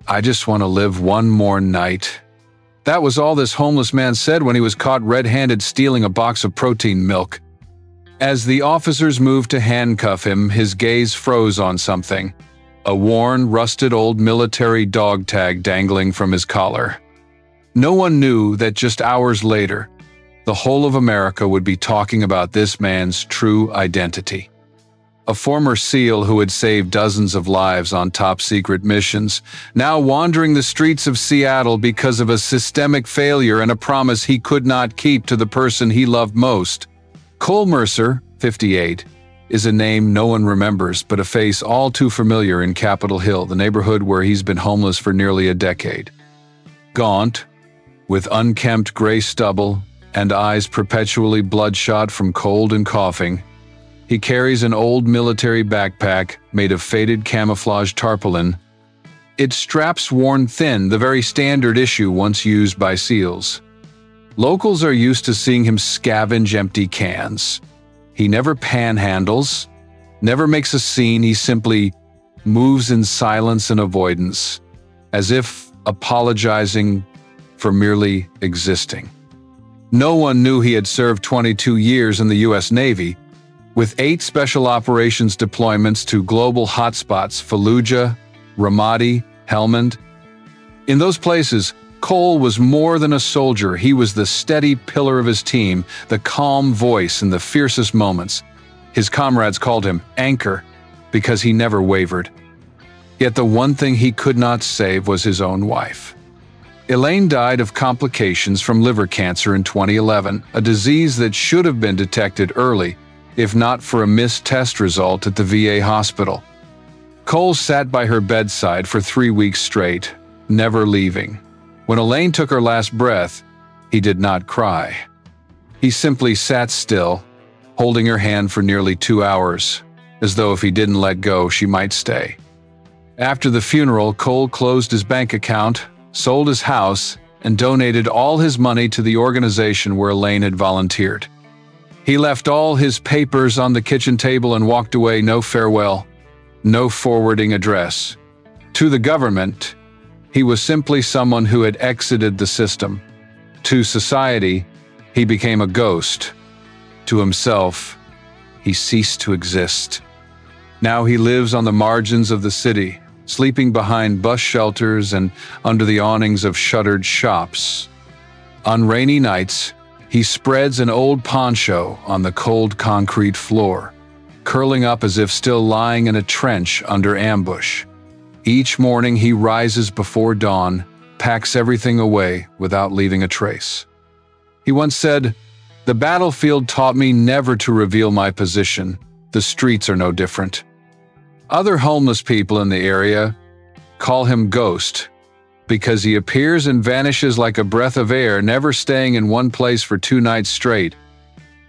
"I just want to live one more night." That was all this homeless man said when he was caught red-handed stealing a box of protein milk. As the officers moved to handcuff him, his gaze froze on something. A worn, rusted old military dog tag dangling from his collar. No one knew that just hours later, the whole of America would be talking about this man's true identity. A former SEAL who had saved dozens of lives on top-secret missions, now wandering the streets of Seattle because of a systemic failure and a promise he could not keep to the person he loved most. Cole Mercer, 58, is a name no one remembers, but a face all too familiar in Capitol Hill, the neighborhood where he's been homeless for nearly a decade. Gaunt, with unkempt gray stubble and eyes perpetually bloodshot from cold and coughing, he carries an old military backpack made of faded camouflage tarpaulin. Its straps worn thin, the very standard issue once used by SEALs. Locals are used to seeing him scavenge empty cans. He never panhandles, never makes a scene. He simply moves in silence and avoidance, as if apologizing for merely existing. No one knew he had served 22 years in the U.S. Navy, with 8 special operations deployments to global hotspots: Fallujah, Ramadi, Helmand. In those places, Cole was more than a soldier. He was the steady pillar of his team, the calm voice in the fiercest moments. His comrades called him Anchor because he never wavered. Yet the one thing he could not save was his own wife. Elaine died of complications from liver cancer in 2011, a disease that should have been detected early, if not for a missed test result at the VA hospital. Cole sat by her bedside for 3 weeks straight, never leaving. When Elaine took her last breath, he did not cry. He simply sat still, holding her hand for nearly 2 hours, as though if he didn't let go, she might stay. After the funeral, Cole closed his bank account, sold his house, and donated all his money to the organization where Elaine had volunteered. He left all his papers on the kitchen table and walked away, no farewell, no forwarding address. To the government, he was simply someone who had exited the system. To society, he became a ghost. To himself, he ceased to exist. Now he lives on the margins of the city, sleeping behind bus shelters and under the awnings of shuttered shops. On rainy nights, he spreads an old poncho on the cold concrete floor, curling up as if still lying in a trench under ambush. Each morning he rises before dawn, packs everything away without leaving a trace. He once said, "The battlefield taught me never to reveal my position. The streets are no different." Other homeless people in the area call him Ghost, because he appears and vanishes like a breath of air, never staying in one place for 2 nights straight.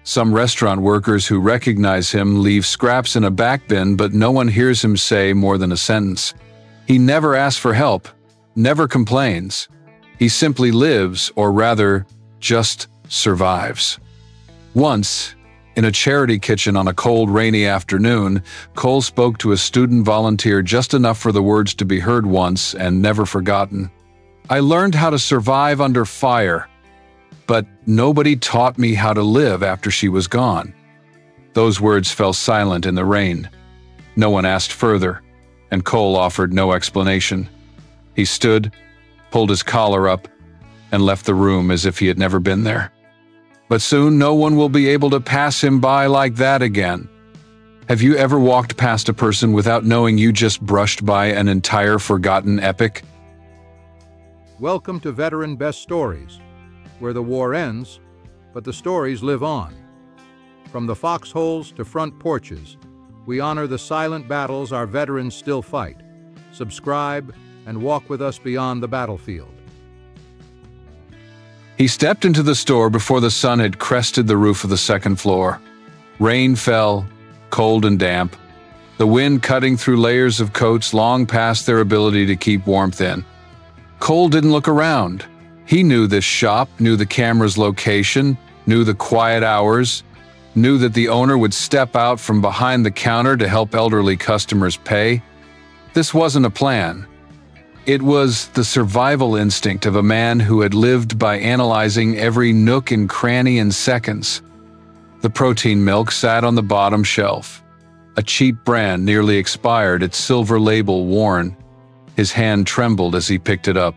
Some restaurant workers who recognize him leave scraps in a back bin, but no one hears him say more than a sentence. He never asks for help, never complains. He simply lives, or rather, just survives. Once, in a charity kitchen on a cold, rainy afternoon, Cole spoke to a student volunteer just enough for the words to be heard once and never forgotten. "I learned how to survive under fire, but nobody taught me how to live after she was gone." Those words fell silent in the rain. No one asked further, and Cole offered no explanation. He stood, pulled his collar up, and left the room as if he had never been there. But soon no one will be able to pass him by like that again. Have you ever walked past a person without knowing you just brushed by an entire forgotten epic? Welcome to Veteran Best Stories, where the war ends, but the stories live on. From the foxholes to front porches, we honor the silent battles our veterans still fight. Subscribe and walk with us beyond the battlefield. He stepped into the store before the sun had crested the roof of the second floor. Rain fell, cold and damp, the wind cutting through layers of coats long past their ability to keep warmth in. Cole didn't look around. He knew this shop, knew the camera's location, knew the quiet hours, knew that the owner would step out from behind the counter to help elderly customers pay. This wasn't a plan. It was the survival instinct of a man who had lived by analyzing every nook and cranny in seconds. The protein milk sat on the bottom shelf. A cheap brand, nearly expired, its silver label worn. His hand trembled as he picked it up.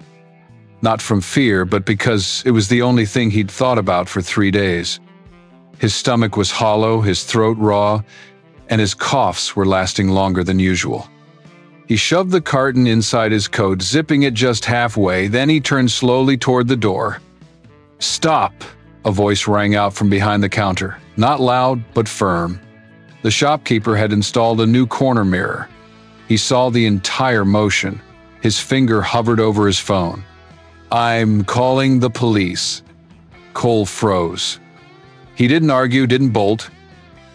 Not from fear, but because it was the only thing he'd thought about for 3 days. His stomach was hollow, his throat raw, and his coughs were lasting longer than usual. He shoved the carton inside his coat, zipping it just halfway, then he turned slowly toward the door. "Stop!" a voice rang out from behind the counter, not loud, but firm. The shopkeeper had installed a new corner mirror. He saw the entire motion. His finger hovered over his phone. "I'm calling the police." Cole froze. He didn't argue, didn't bolt.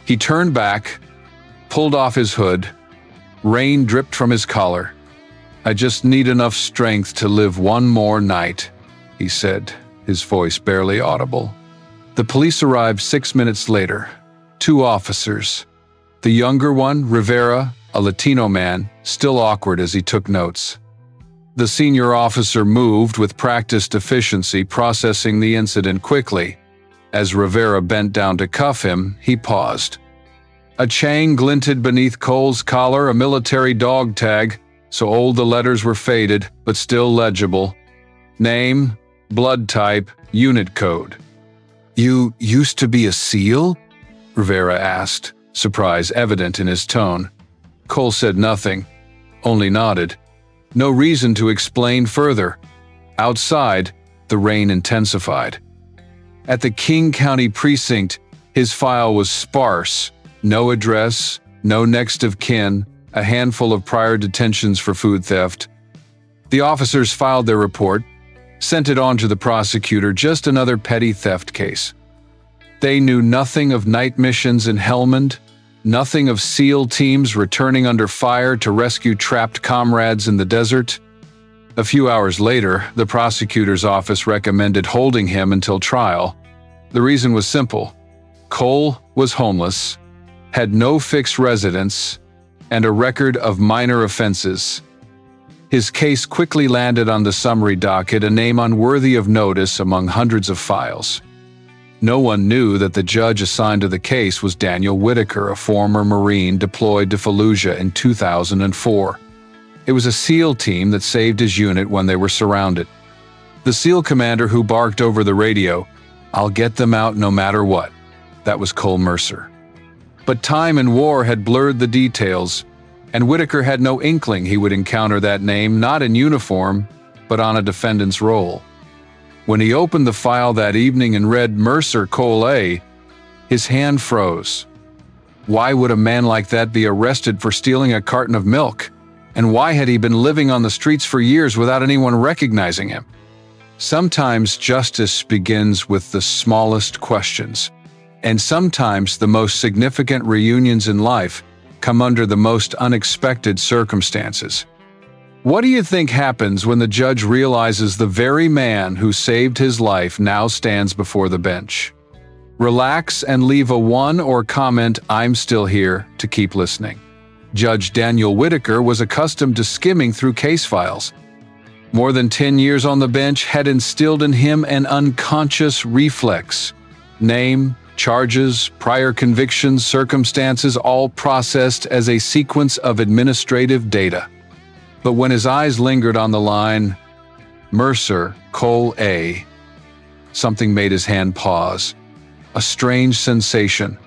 He turned back, pulled off his hood. Rain dripped from his collar. "I just need enough strength to live one more night," he said, his voice barely audible. The police arrived 6 minutes later. 2 officers. The younger one, Rivera, a Latino man, still awkward as he took notes. The senior officer moved with practiced efficiency, processing the incident quickly. As Rivera bent down to cuff him, he paused. A chain glinted beneath Cole's collar, a military dog tag, so old the letters were faded, but still legible. Name, blood type, unit code. "You used to be a SEAL?" Rivera asked, surprise evident in his tone. Cole said nothing, only nodded. No reason to explain further. Outside, the rain intensified. At the King County precinct, his file was sparse. No address, no next of kin, a handful of prior detentions for food theft. The officers filed their report, sent it on to the prosecutor, just another petty theft case. They knew nothing of night missions in Helmand, nothing of SEAL teams returning under fire to rescue trapped comrades in the desert. A few hours later, the prosecutor's office recommended holding him until trial. The reason was simple. Cole was homeless, had no fixed residence, and a record of minor offenses. His case quickly landed on the summary docket, a name unworthy of notice among hundreds of files. No one knew that the judge assigned to the case was Daniel Whitaker, a former Marine deployed to Fallujah in 2004. It was a SEAL team that saved his unit when they were surrounded. The SEAL commander who barked over the radio, "I'll get them out no matter what." That was Cole Mercer. But time and war had blurred the details, and Whitaker had no inkling he would encounter that name, not in uniform, but on a defendant's roll. When he opened the file that evening and read Mercer Cole A, his hand froze. Why would a man like that be arrested for stealing a carton of milk? And why had he been living on the streets for years without anyone recognizing him? Sometimes justice begins with the smallest questions, and sometimes the most significant reunions in life come under the most unexpected circumstances. What do you think happens when the judge realizes the very man who saved his life now stands before the bench? Relax and leave a 1 or comment "I'm still here" to keep listening. Judge Daniel Whitaker was accustomed to skimming through case files. More than 10 years on the bench had instilled in him an unconscious reflex. Name, charges, prior convictions, circumstances, all processed as a sequence of administrative data. But when his eyes lingered on the line, Mercer, Cole A, something made his hand pause. A strange sensation,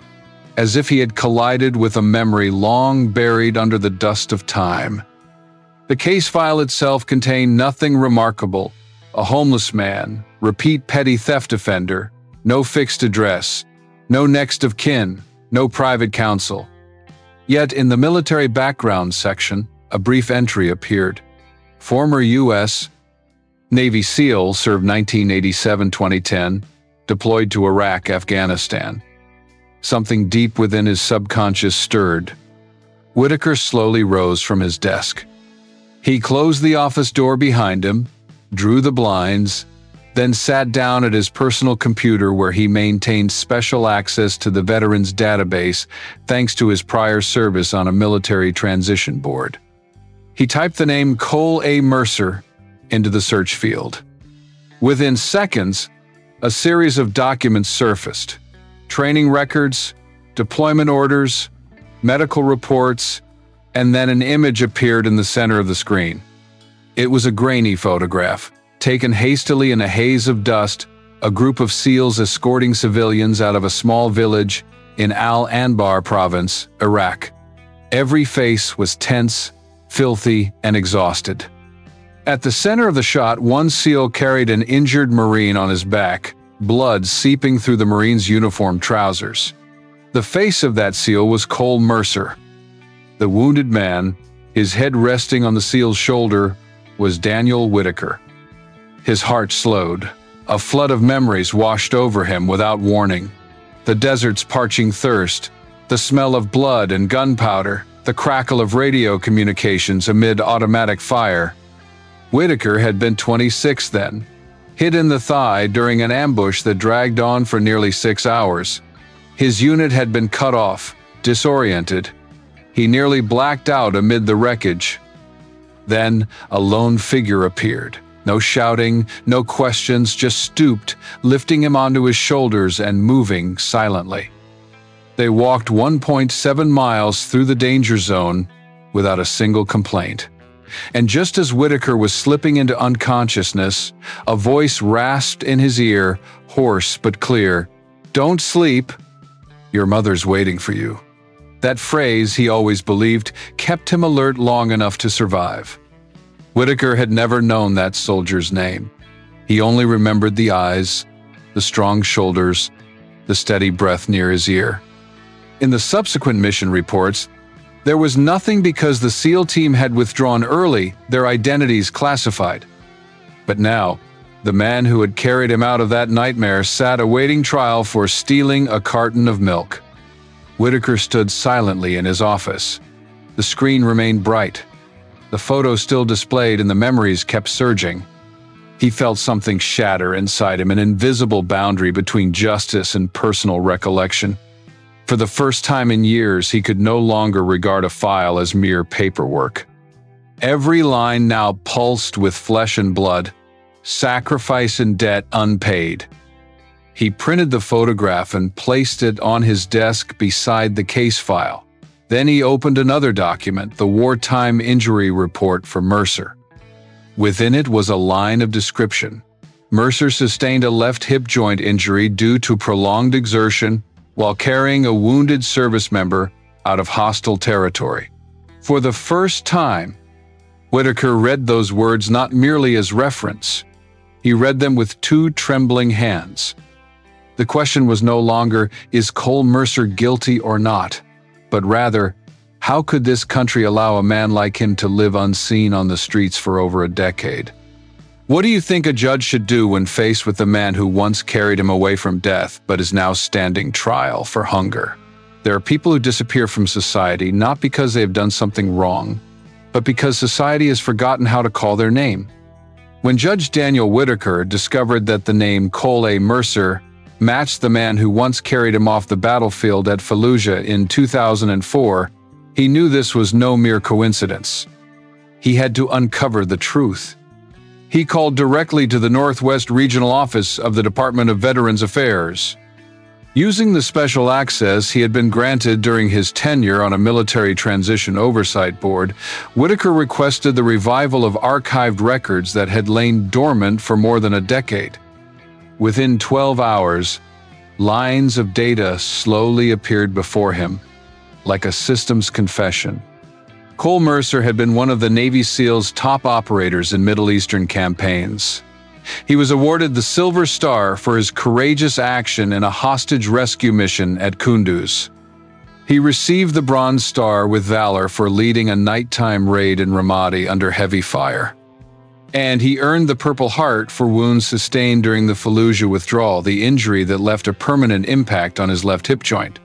as if he had collided with a memory long buried under the dust of time. The case file itself contained nothing remarkable. A homeless man, repeat petty theft offender, no fixed address, no next of kin, no private counsel. Yet in the military background section, a brief entry appeared. Former U.S. Navy SEAL, served 1987-2010, deployed to Iraq, Afghanistan. Something deep within his subconscious stirred. Whitaker slowly rose from his desk. He closed the office door behind him, drew the blinds, then sat down at his personal computer where he maintained special access to the veterans database thanks to his prior service on a military transition board. He typed the name Cole A. Mercer into the search field. Within seconds, a series of documents surfaced: training records, deployment orders, medical reports, and then an image appeared in the center of the screen. It was a grainy photograph, taken hastily in a haze of dust, a group of SEALs escorting civilians out of a small village in Al-Anbar province, Iraq. Every face was tense, filthy, and exhausted. At the center of the shot, one SEAL carried an injured Marine on his back, blood seeping through the Marine's uniform trousers. The face of that SEAL was Cole Mercer. The wounded man, his head resting on the SEAL's shoulder, was Daniel Whitaker. His heart slowed. A flood of memories washed over him without warning. The desert's parching thirst, the smell of blood and gunpowder, the crackle of radio communications amid automatic fire. Whitaker had been 26 then, hit in the thigh during an ambush that dragged on for nearly 6 hours. His unit had been cut off, disoriented. He nearly blacked out amid the wreckage. Then a lone figure appeared. No shouting, no questions, just stooped, lifting him onto his shoulders and moving silently. They walked 1.7 miles through the danger zone without a single complaint. And just as Whitaker was slipping into unconsciousness, a voice rasped in his ear, hoarse but clear, "Don't sleep. Your mother's waiting for you." That phrase, he always believed, kept him alert long enough to survive. Whitaker had never known that soldier's name. He only remembered the eyes, the strong shoulders, the steady breath near his ear. In the subsequent mission reports, there was nothing because the SEAL team had withdrawn early, their identities classified. But now, the man who had carried him out of that nightmare sat awaiting trial for stealing a carton of milk. Whitaker stood silently in his office. The screen remained bright. The photo still displayed and the memories kept surging. He felt something shatter inside him, an invisible boundary between justice and personal recollection. For the first time in years, he could no longer regard a file as mere paperwork. Every line now pulsed with flesh and blood, sacrifice and debt unpaid. He printed the photograph and placed it on his desk beside the case file. Then he opened another document, the wartime injury report for Mercer. Within it was a line of description. Mercer sustained a left hip joint injury due to prolonged exertion while carrying a wounded service member out of hostile territory. For the first time, Whitaker read those words not merely as reference. He read them with two trembling hands. The question was no longer, is Cole Mercer guilty or not? But rather, how could this country allow a man like him to live unseen on the streets for over a decade? What do you think a judge should do when faced with the man who once carried him away from death but is now standing trial for hunger? There are people who disappear from society not because they have done something wrong, but because society has forgotten how to call their name. When Judge Daniel Whitaker discovered that the name Cole A. Mercer matched the man who once carried him off the battlefield at Fallujah in 2004, he knew this was no mere coincidence. He had to uncover the truth. He called directly to the Northwest Regional Office of the Department of Veterans Affairs. Using the special access he had been granted during his tenure on a military transition oversight board, Whitaker requested the revival of archived records that had lain dormant for more than a decade. Within 12 hours, lines of data slowly appeared before him, like a systems confession. Cole Mercer had been one of the Navy SEALs' top operators in Middle Eastern campaigns. He was awarded the Silver Star for his courageous action in a hostage rescue mission at Kunduz. He received the Bronze Star with valor for leading a nighttime raid in Ramadi under heavy fire. And he earned the Purple Heart for wounds sustained during the Fallujah withdrawal, the injury that left a permanent impact on his left hip joint.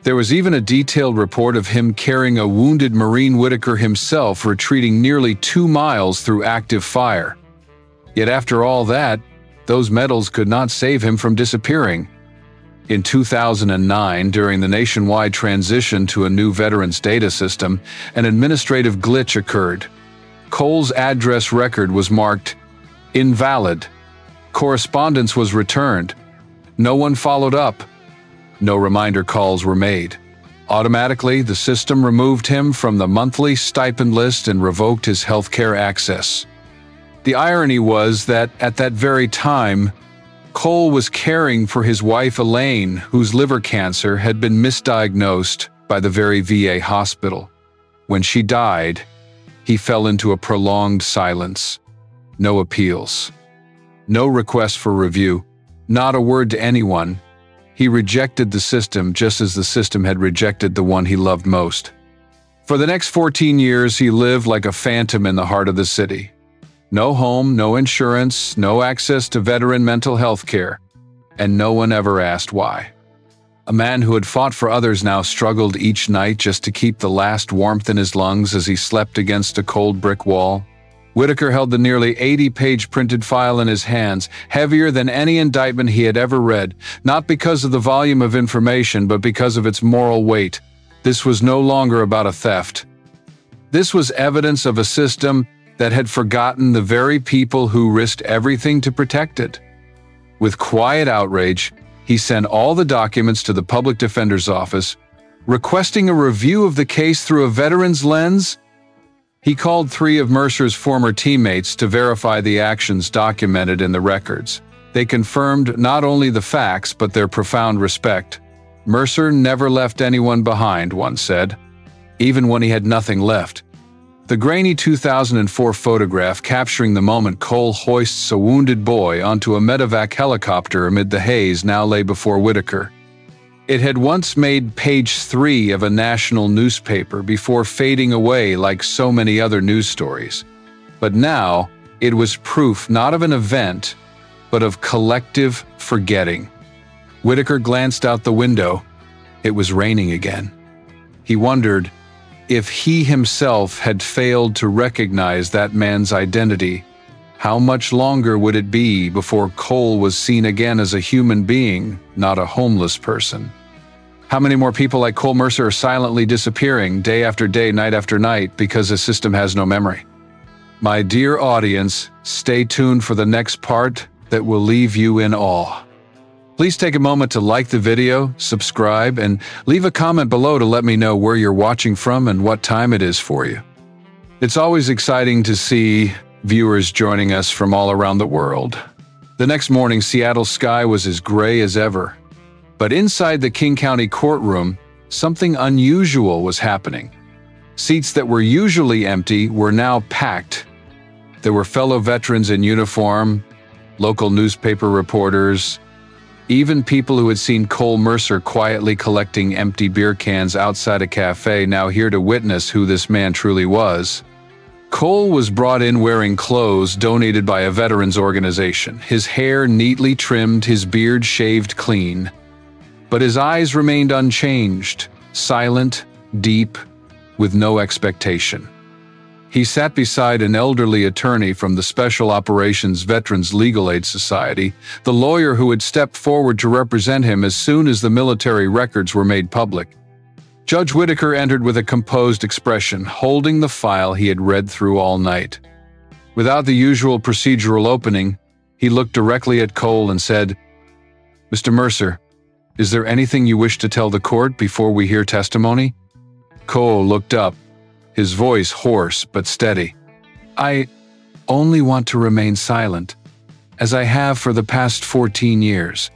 There was even a detailed report of him carrying a wounded Marine, Whitaker himself, retreating nearly 2 miles through active fire. Yet after all that, those medals could not save him from disappearing. In 2009, during the nationwide transition to a new veterans data system, an administrative glitch occurred. Cole's address record was marked invalid. Correspondence was returned. No one followed up. No reminder calls were made. Automatically, the system removed him from the monthly stipend list and revoked his healthcare access. The irony was that at that very time, Cole was caring for his wife Elaine, whose liver cancer had been misdiagnosed by the very VA hospital. When she died, he fell into a prolonged silence. No appeals. No request for review. Not a word to anyone. He rejected the system just as the system had rejected the one he loved most. For the next 14 years, he lived like a phantom in the heart of the city. No home, no insurance, no access to veteran mental health care, and no one ever asked why. A man who had fought for others now struggled each night just to keep the last warmth in his lungs as he slept against a cold brick wall. Whitaker held the nearly 80-page printed file in his hands, heavier than any indictment he had ever read, not because of the volume of information, but because of its moral weight. This was no longer about a theft. This was evidence of a system that had forgotten the very people who risked everything to protect it. With quiet outrage, he sent all the documents to the public defender's office, requesting a review of the case through a veteran's lens. He called 3 of Mercer's former teammates to verify the actions documented in the records. They confirmed not only the facts, but their profound respect. Mercer never left anyone behind, one said, even when he had nothing left. The grainy 2004 photograph capturing the moment Cole hoists a wounded boy onto a medevac helicopter amid the haze now lay before Whitaker. It had once made page 3 of a national newspaper before fading away like so many other news stories. But now, it was proof not of an event, but of collective forgetting. Whitaker glanced out the window. It was raining again. He wondered, if he himself had failed to recognize that man's identity, how much longer would it be before Cole was seen again as a human being, not a homeless person? How many more people like Cole Mercer are silently disappearing day after day, night after night, because the system has no memory? My dear audience, stay tuned for the next part that will leave you in awe. Please take a moment to like the video, subscribe, and leave a comment below to let me know where you're watching from and what time it is for you. It's always exciting to see viewers joining us from all around the world. The next morning, Seattle's sky was as gray as ever. But inside the King County courtroom, something unusual was happening. Seats that were usually empty were now packed. There were fellow veterans in uniform, local newspaper reporters, even people who had seen Cole Mercer quietly collecting empty beer cans outside a cafe now here to witness who this man truly was. Cole was brought in wearing clothes donated by a veterans organization, his hair neatly trimmed, his beard shaved clean. But his eyes remained unchanged, silent, deep, with no expectation. He sat beside an elderly attorney from the Special Operations Veterans Legal Aid Society, the lawyer who had stepped forward to represent him as soon as the military records were made public. Judge Whitaker entered with a composed expression, holding the file he had read through all night. Without the usual procedural opening, he looked directly at Cole and said, "Mr. Mercer, is there anything you wish to tell the court before we hear testimony?" Cole looked up, his voice hoarse but steady. "I only want to remain silent, as I have for the past 14 years.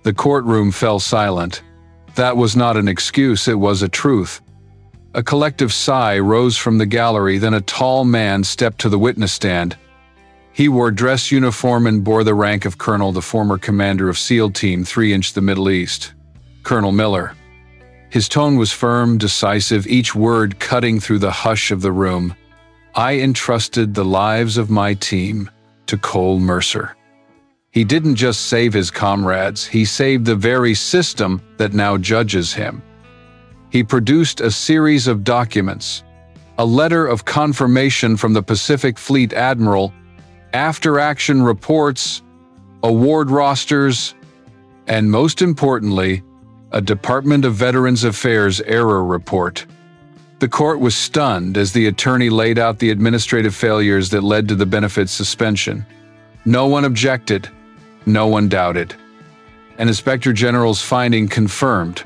The courtroom fell silent. That was not an excuse, it was a truth. A collective sigh rose from the gallery, then a tall man stepped to the witness stand. He wore dress uniform and bore the rank of colonel, the former commander of SEAL Team 3-inch the Middle East, Colonel Miller. His tone was firm, decisive, each word cutting through the hush of the room. "I entrusted the lives of my team to Cole Mercer. He didn't just save his comrades, he saved the very system that now judges him. He produced a series of documents, a letter of confirmation from the Pacific Fleet Admiral, after-action reports, award rosters, and most importantly, a Department of Veterans Affairs error report. The court was stunned as the attorney laid out the administrative failures that led to the benefits suspension. No one objected, no one doubted. An Inspector General's finding confirmed.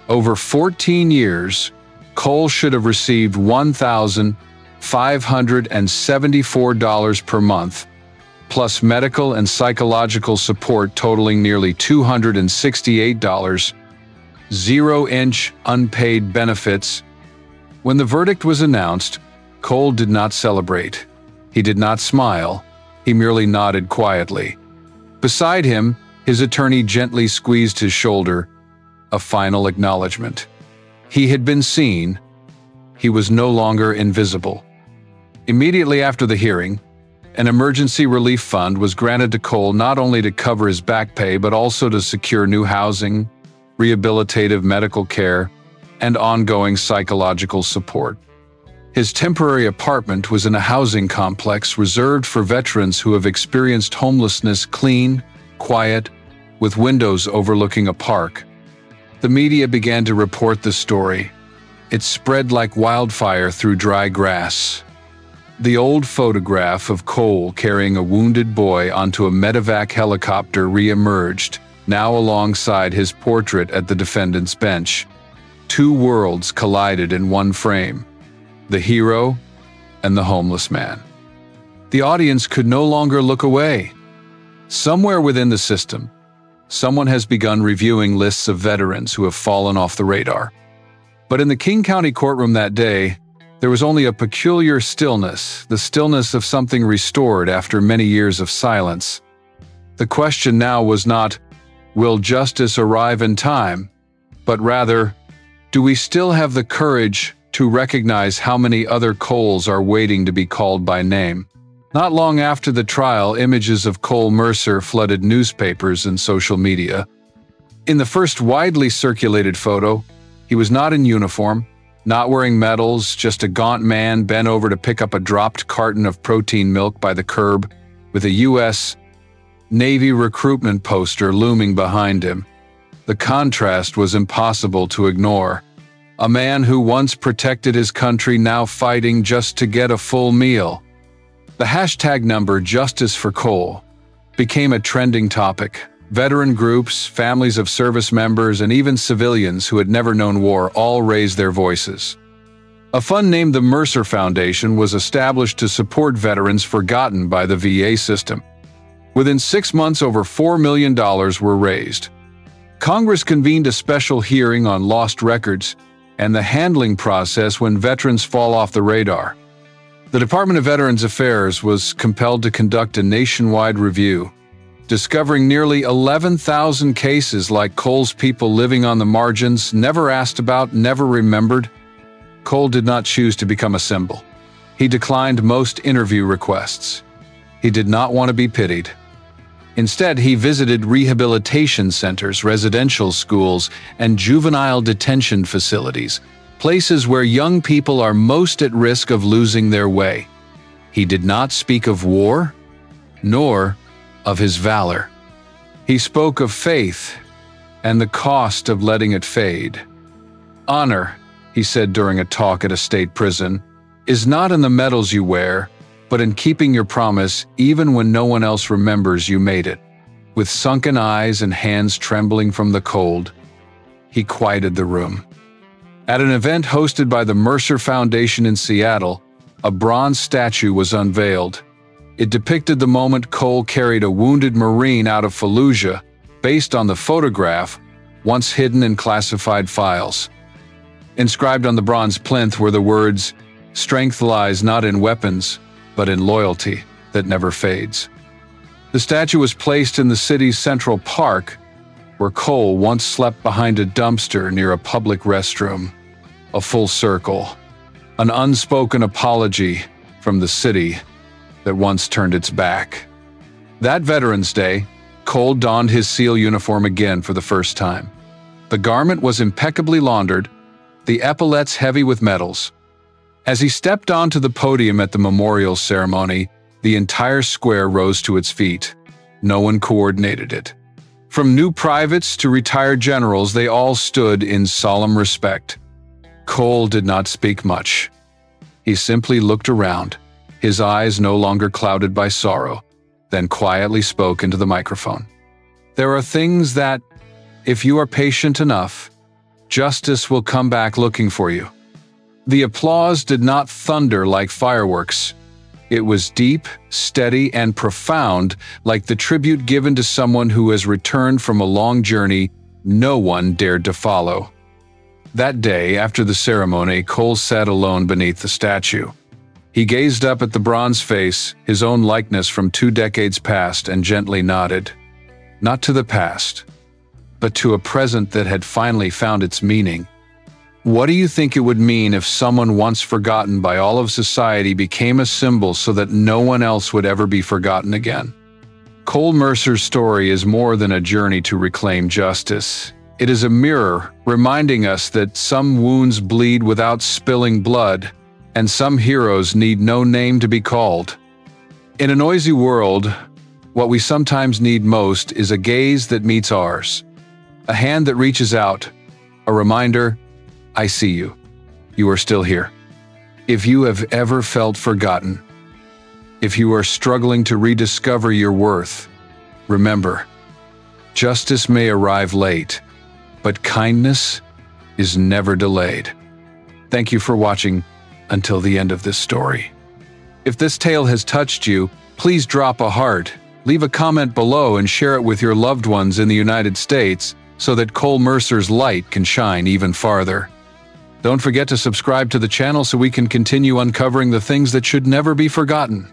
Over 14 years, Cole should have received $1,574 per month, plus medical and psychological support totaling nearly $268, 0-inch unpaid benefits. When the verdict was announced, Cole did not celebrate. He did not smile. He merely nodded quietly. Beside him, his attorney gently squeezed his shoulder, a final acknowledgement. He had been seen. He was no longer invisible. Immediately after the hearing, an emergency relief fund was granted to Cole not only to cover his back pay but also to secure new housing, rehabilitative medical care, and ongoing psychological support. His temporary apartment was in a housing complex reserved for veterans who have experienced homelessness, clean, quiet, with windows overlooking a park. The media began to report the story. It spread like wildfire through dry grass. The old photograph of Cole carrying a wounded boy onto a medevac helicopter re-emerged, now alongside his portrait at the defendant's bench. Two worlds collided in one frame: the hero and the homeless man. The audience could no longer look away. Somewhere within the system, someone has begun reviewing lists of veterans who have fallen off the radar. But in the King County courtroom that day, there was only a peculiar stillness, the stillness of something restored after many years of silence. The question now was not, will justice arrive in time, but rather, do we still have the courage to recognize how many other Coles are waiting to be called by name? Not long after the trial, images of Cole Mercer flooded newspapers and social media. In the first widely circulated photo, he was not in uniform, not wearing medals, just a gaunt man bent over to pick up a dropped carton of protein milk by the curb, with a U.S. Navy recruitment poster looming behind him. The contrast was impossible to ignore. A man who once protected his country now fighting just to get a full meal. The hashtag number Justice for Cole became a trending topic. Veteran groups, families of service members, and even civilians who had never known war all raised their voices. A fund named the Mercer Foundation was established to support veterans forgotten by the VA system. Within 6 months, over $4 million were raised. Congress convened a special hearing on lost records and the handling process when veterans fall off the radar. The Department of Veterans Affairs was compelled to conduct a nationwide review, discovering nearly 11,000 cases like Cole's people living on the margins, never asked about, never remembered. Cole did not choose to become a symbol. He declined most interview requests. He did not want to be pitied. Instead, he visited rehabilitation centers, residential schools, and juvenile detention facilities, places where young people are most at risk of losing their way. He did not speak of war, nor of his valor. He spoke of faith and the cost of letting it fade. Honor, he said during a talk at a state prison, is not in the medals you wear, but in keeping your promise even when no one else remembers you made it. With sunken eyes and hands trembling from the cold, he quieted the room. At an event hosted by the Mercer Foundation in Seattle, a bronze statue was unveiled. It depicted the moment Cole carried a wounded Marine out of Fallujah, based on the photograph once hidden in classified files. Inscribed on the bronze plinth were the words, "Strength lies not in weapons, but in loyalty that never fades." The statue was placed in the city's Central Park, where Cole once slept behind a dumpster near a public restroom. A full circle, an unspoken apology from the city that once turned its back. That Veterans Day, Cole donned his SEAL uniform again for the first time. The garment was impeccably laundered, the epaulets heavy with medals. As he stepped onto the podium at the memorial ceremony, the entire square rose to its feet. No one coordinated it. From new privates to retired generals, they all stood in solemn respect. Cole did not speak much. He simply looked around, his eyes no longer clouded by sorrow, then quietly spoke into the microphone. There are things that, if you are patient enough, justice will come back looking for you. The applause did not thunder like fireworks. It was deep, steady, and profound, like the tribute given to someone who has returned from a long journey no one dared to follow. That day, after the ceremony, Cole sat alone beneath the statue. He gazed up at the bronze face, his own likeness from 2 decades past, and gently nodded. Not to the past, but to a present that had finally found its meaning. What do you think it would mean if someone once forgotten by all of society became a symbol so that no one else would ever be forgotten again? Cole Mercer's story is more than a journey to reclaim justice. It is a mirror reminding us that some wounds bleed without spilling blood, and some heroes need no name to be called. In a noisy world, what we sometimes need most is a gaze that meets ours, a hand that reaches out, a reminder, I see you. You are still here. If you have ever felt forgotten, if you are struggling to rediscover your worth, remember, justice may arrive late, but kindness is never delayed. Thank you for watching until the end of this story. If this tale has touched you, please drop a heart, leave a comment below, and share it with your loved ones in the United States so that Cole Mercer's light can shine even farther. Don't forget to subscribe to the channel so we can continue uncovering the things that should never be forgotten.